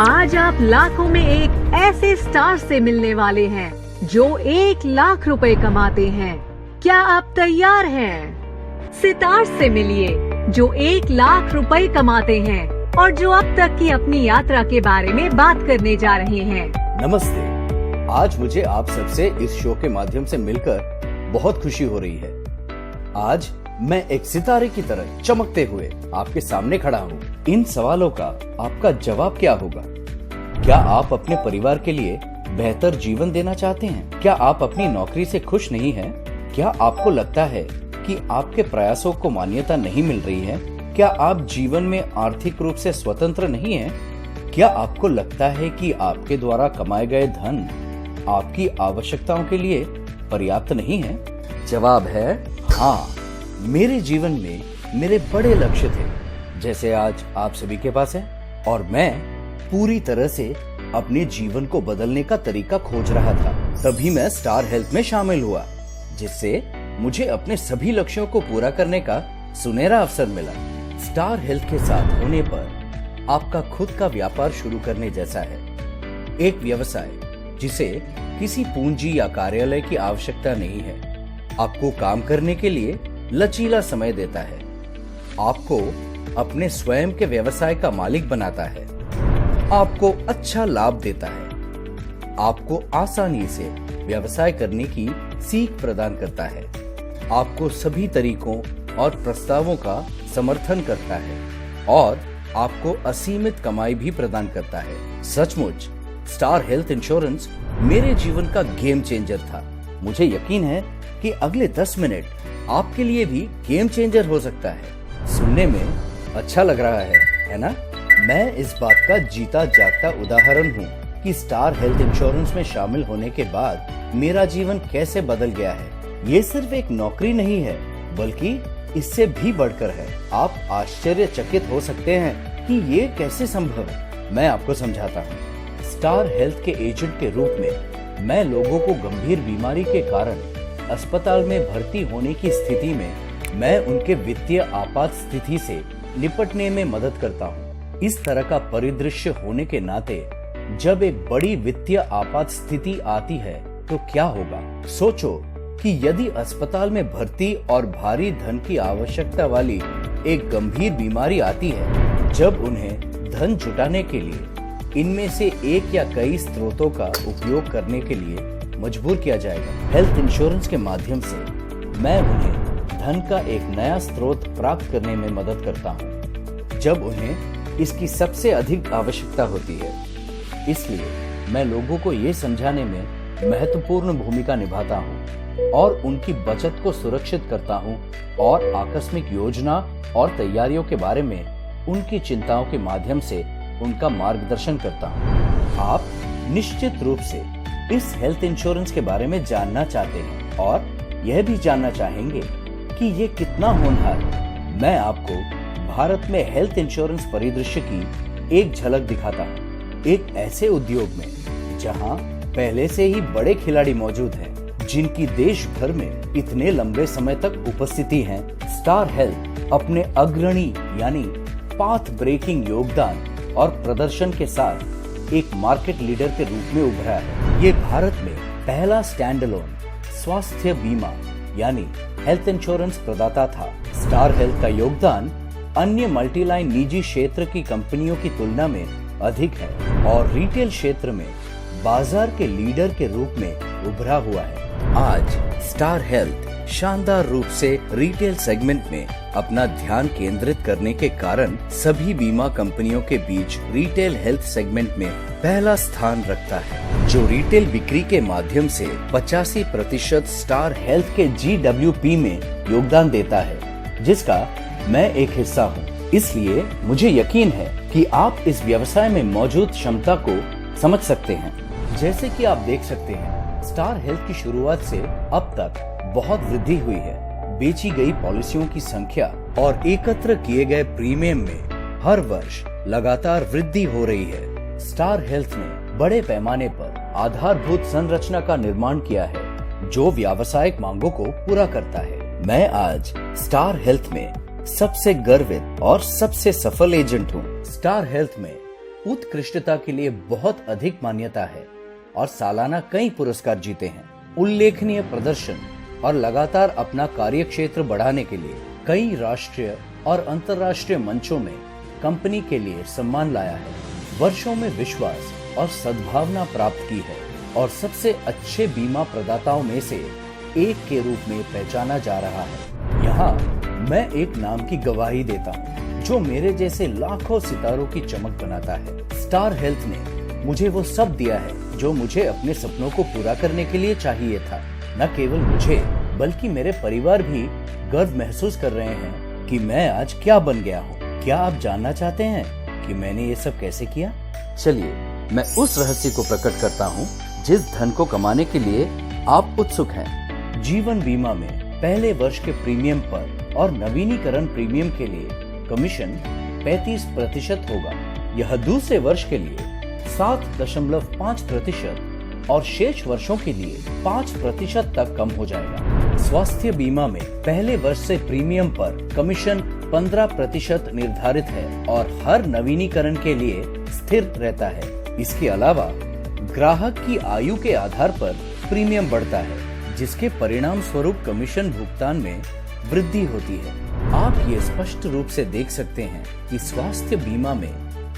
आज आप लाखों में एक ऐसे स्टार से मिलने वाले हैं जो 1 लाख रुपए कमाते हैं। क्या आप तैयार हैं? सितार से मिलिए जो 1 लाख रुपए कमाते हैं और जो अब तक की अपनी यात्रा के बारे में बात करने जा रहे हैं। नमस्ते। आज मुझे आप सबसे इस शो के माध्यम से मिलकर बहुत खुशी हो रही है। आज मैं एक सितारे की तरह चमकते हुए आपके सामने खड़ा हूँ। इन सवालों का आपका जवाब क्या होगा? क्या आप अपने परिवार के लिए बेहतर जीवन देना चाहते हैं? क्या आप अपनी नौकरी से खुश नहीं हैं? क्या आपको लगता है कि आपके प्रयासों को मान्यता नहीं मिल रही है? क्या आप जीवन में आर्थिक रूप से स्वतंत्र नहीं हैं? क्या आपको लगता है कि आपके द्वारा कमाए गए धन आपकी आवश्यकताओं के लिए पर्याप्त नहीं है? जवाब है हाँ। मेरे जीवन में मेरे बड़े लक्ष्य थे, जैसे आज आप सभी के पास है, और मैं पूरी तरह से अपने जीवन को बदलने का तरीका खोज रहा था। तभी मैं स्टार हेल्थ में शामिल हुआ, जिससे मुझे अपने सभी लक्ष्यों को पूरा करने का सुनहरा अवसर मिला। स्टार हेल्थ के साथ होने पर आपका खुद का व्यापार शुरू करने जैसा है। एक व्यवसाय जिसे किसी पूंजी या कार्यालय की आवश्यकता नहीं है, आपको काम करने के लिए लचीला समय देता है, आपको अपने स्वयं के व्यवसाय का मालिक बनाता है, आपको अच्छा लाभ देता है, आपको आसानी से व्यवसाय करने की सीख प्रदान करता है, आपको सभी तरीकों और प्रस्तावों का समर्थन करता है और आपको असीमित कमाई भी प्रदान करता है। सचमुच स्टार हेल्थ इंश्योरेंस मेरे जीवन का गेम चेंजर था। मुझे यकीन है कि अगले 10 मिनट आपके लिए भी गेम चेंजर हो सकता है। सुनने में अच्छा लग रहा है ना? मैं इस बात का जीता जागता उदाहरण हूँ कि स्टार हेल्थ इंश्योरेंस में शामिल होने के बाद मेरा जीवन कैसे बदल गया है। ये सिर्फ एक नौकरी नहीं है, बल्कि इससे भी बढ़कर है। आप आश्चर्यचकित हो सकते हैं कि ये कैसे संभव है। मैं आपको समझाता हूँ। स्टार हेल्थ के एजेंट के रूप में मैं लोगों को गंभीर बीमारी के कारण अस्पताल में भर्ती होने की स्थिति में मैं उनके वित्तीय आपात स्थिति से निपटने में मदद करता हूँ। इस तरह का परिदृश्य होने के नाते जब एक बड़ी वित्तीय आपात स्थिति आती है तो क्या होगा? सोचो कि यदि अस्पताल में भर्ती और भारी धन की आवश्यकता वाली एक गंभीर बीमारी आती है, जब उन्हें धन जुटाने के लिए इनमें से एक या कई स्रोतों का उपयोग करने के लिए मजबूर किया जाएगा। हेल्थ इंश्योरेंस के माध्यम से मैं उन्हें धन का एक नया स्रोत प्राप्त करने में मदद करता हूँ, जब उन्हें इसकी सबसे अधिक आवश्यकता होती है। इसलिए मैं लोगों को ये समझाने में महत्वपूर्ण भूमिका निभाता हूँ और उनकी बचत को सुरक्षित करता हूँ और आकस्मिक योजना और तैयारियों के बारे में उनकी चिंताओं के माध्यम से उनका मार्गदर्शन करता हूँ। आप निश्चित रूप से इस हेल्थ इंश्योरेंस के बारे में जानना चाहते हैं और यह भी जानना चाहेंगे कि ये कितना होनहार है। मैं आपको भारत में हेल्थ इंश्योरेंस परिदृश्य की एक झलक दिखाता हूँ। एक ऐसे उद्योग में जहाँ पहले से ही बड़े खिलाड़ी मौजूद हैं, जिनकी देश भर में इतने लंबे समय तक उपस्थिति है, स्टार हेल्थ अपने अग्रणी यानी पाथ ब्रेकिंग योगदान और प्रदर्शन के साथ एक मार्केट लीडर के रूप में उभरा है। ये भारत में पहला स्टैंड अलोन स्वास्थ्य बीमा यानी हेल्थ इंश्योरेंस प्रदाता था। स्टार हेल्थ का योगदान अन्य मल्टीलाइन निजी क्षेत्र की कंपनियों की तुलना में अधिक है और रिटेल क्षेत्र में बाजार के लीडर के रूप में उभरा हुआ है। आज स्टार हेल्थ शानदार रूप से रिटेल सेगमेंट में अपना ध्यान केंद्रित करने के कारण सभी बीमा कंपनियों के बीच रिटेल हेल्थ सेगमेंट में पहला स्थान रखता है, जो रिटेल बिक्री के माध्यम से 85% स्टार हेल्थ के GWP में योगदान देता है, जिसका मैं एक हिस्सा हूँ। इसलिए मुझे यकीन है कि आप इस व्यवसाय में मौजूद क्षमता को समझ सकते हैं। जैसे कि आप देख सकते हैं, स्टार हेल्थ की शुरुआत से अब तक बहुत वृद्धि हुई है। बेची गई पॉलिसियों की संख्या और एकत्र किए गए प्रीमियम में हर वर्ष लगातार वृद्धि हो रही है। स्टार हेल्थ ने बड़े पैमाने पर आधारभूत संरचना का निर्माण किया है, जो व्यावसायिक मांगों को पूरा करता है। मैं आज स्टार हेल्थ में सबसे गर्वित और सबसे सफल एजेंट हूँ। स्टार हेल्थ में उत्कृष्टता के लिए बहुत अधिक मान्यता है और सालाना कई पुरस्कार जीते हैं। उल्लेखनीय प्रदर्शन और लगातार अपना कार्यक्षेत्र बढ़ाने के लिए कई राष्ट्रीय और अंतर्राष्ट्रीय मंचों में कंपनी के लिए सम्मान लाया है। वर्षों में विश्वास और सद्भावना प्राप्त की है और सबसे अच्छे बीमा प्रदाताओं में से एक के रूप में पहचाना जा रहा है। यहाँ मैं एक नाम की गवाही देता हूँ जो मेरे जैसे लाखों सितारों की चमक बनाता है। स्टार हेल्थ ने मुझे वो सब दिया है जो मुझे अपने सपनों को पूरा करने के लिए चाहिए था। न केवल मुझे बल्कि मेरे परिवार भी गर्व महसूस कर रहे हैं कि मैं आज क्या बन गया हूँ। क्या आप जानना चाहते हैं कि मैंने ये सब कैसे किया? चलिए मैं उस रहस्य को प्रकट करता हूँ जिस धन को कमाने के लिए आप उत्सुक हैं। जीवन बीमा में पहले वर्ष के प्रीमियम पर और नवीनीकरण प्रीमियम के लिए कमीशन 35% होगा। यह दूसरे वर्ष के लिए 7.5% और शेष वर्षों के लिए 5% तक कम हो जाएगा। स्वास्थ्य बीमा में पहले वर्ष से प्रीमियम पर कमीशन 15% निर्धारित है और हर नवीनीकरण के लिए स्थिर रहता है। इसके अलावा ग्राहक की आयु के आधार पर प्रीमियम बढ़ता है, जिसके परिणाम स्वरूप कमीशन भुगतान में वृद्धि होती है। आप ये स्पष्ट रूप से देख सकते हैं कि स्वास्थ्य बीमा में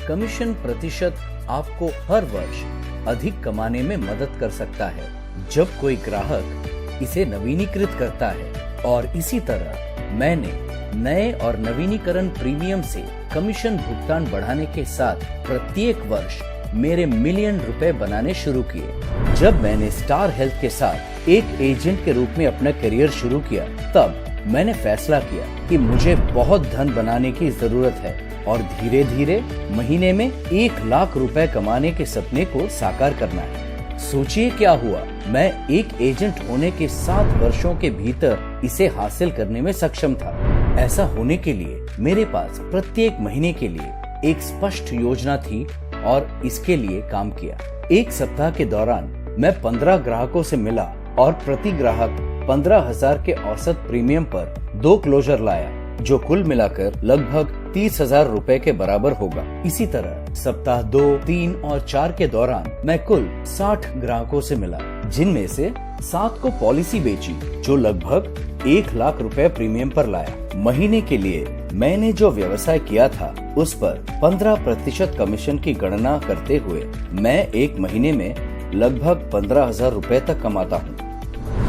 कमीशन प्रतिशत आपको हर वर्ष अधिक कमाने में मदद कर सकता है जब कोई ग्राहक इसे नवीनीकृत करता है। और इसी तरह मैंने नए और नवीनीकरण प्रीमियम से कमीशन भुगतान बढ़ाने के साथ प्रत्येक वर्ष मेरे मिलियन रुपए बनाने शुरू किए। जब मैंने स्टार हेल्थ के साथ एक एजेंट के रूप में अपना करियर शुरू किया, तब मैंने फैसला किया कि मुझे बहुत धन बनाने की जरूरत है और धीरे धीरे महीने में 1 लाख रुपए कमाने के सपने को साकार करना है। सोचिए क्या हुआ। मैं एक एजेंट होने के 7 वर्षों के भीतर इसे हासिल करने में सक्षम था। ऐसा होने के लिए मेरे पास प्रत्येक महीने के लिए एक स्पष्ट योजना थी और इसके लिए काम किया। एक सप्ताह के दौरान मैं 15 ग्राहकों से मिला और प्रति ग्राहक 15,000 के औसत प्रीमियम पर 2 क्लोजर लाया, जो कुल मिलाकर लगभग 30,000 रुपए के बराबर होगा। इसी तरह सप्ताह 2, 3 और 4 के दौरान मैं कुल 60 ग्राहकों से मिला, जिनमें से 7 को पॉलिसी बेची, जो लगभग 1 लाख रुपए प्रीमियम पर लाया। महीने के लिए मैंने जो व्यवसाय किया था उस पर 15% कमीशन की गणना करते हुए मैं एक महीने में लगभग 15,000 रुपए तक कमाता हूँ।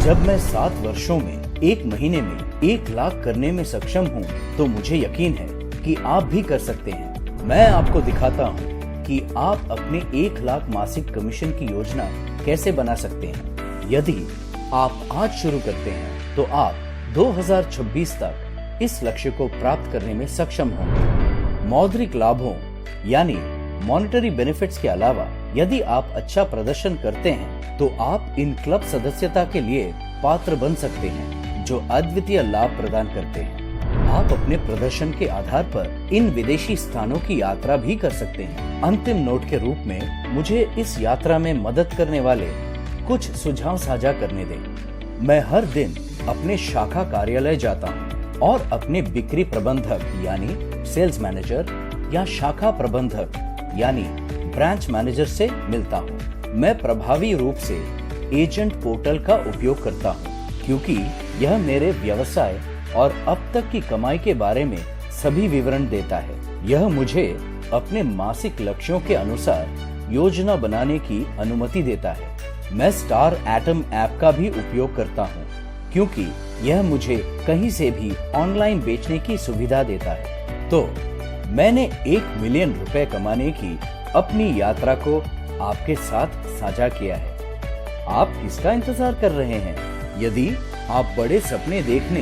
जब मैं 7 वर्षों में एक महीने में 1 लाख करने में सक्षम हूँ, तो मुझे यकीन है कि आप भी कर सकते हैं। मैं आपको दिखाता हूँ कि आप अपने 1 लाख मासिक कमीशन की योजना कैसे बना सकते हैं। यदि आप आज शुरू करते हैं तो आप 2026 तक इस लक्ष्य को प्राप्त करने में सक्षम होंगे। मौद्रिक लाभों यानी मॉनेटरी बेनिफिट्स के अलावा यदि आप अच्छा प्रदर्शन करते हैं तो आप इन क्लब सदस्यता के लिए पात्र बन सकते हैं, जो अद्वितीय लाभ प्रदान करते हैं। आप अपने प्रदर्शन के आधार पर इन विदेशी स्थानों की यात्रा भी कर सकते हैं। अंतिम नोट के रूप में मुझे इस यात्रा में मदद करने वाले कुछ सुझाव साझा करने दें। मैं हर दिन अपने शाखा कार्यालय जाता हूँ और अपने बिक्री प्रबंधक यानी सेल्स मैनेजर या शाखा प्रबंधक यानी ब्रांच मैनेजर से मिलता हूँ। मैं प्रभावी रूप से एजेंट पोर्टल का उपयोग करता हूँ, क्योंकि यह मेरे व्यवसाय और अब तक की कमाई के बारे में सभी विवरण देता है। यह मुझे अपने मासिक लक्ष्यों के अनुसार योजना बनाने की अनुमति देता है। मैं स्टार एटम ऐप का भी उपयोग करता हूँ, क्योंकि यह मुझे कहीं से भी ऑनलाइन बेचने की सुविधा देता है। तो मैंने 1 मिलियन रुपए कमाने की अपनी यात्रा को आपके साथ साझा किया है। आप किसका इंतजार कर रहे हैं? यदि आप बड़े सपने देखने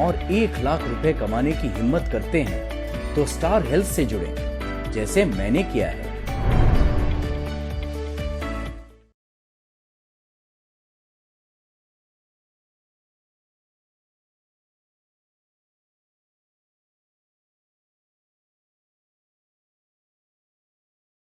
और 1 लाख रुपए कमाने की हिम्मत करते हैं, तो स्टार हेल्थ से जुड़ें, जैसे मैंने किया है।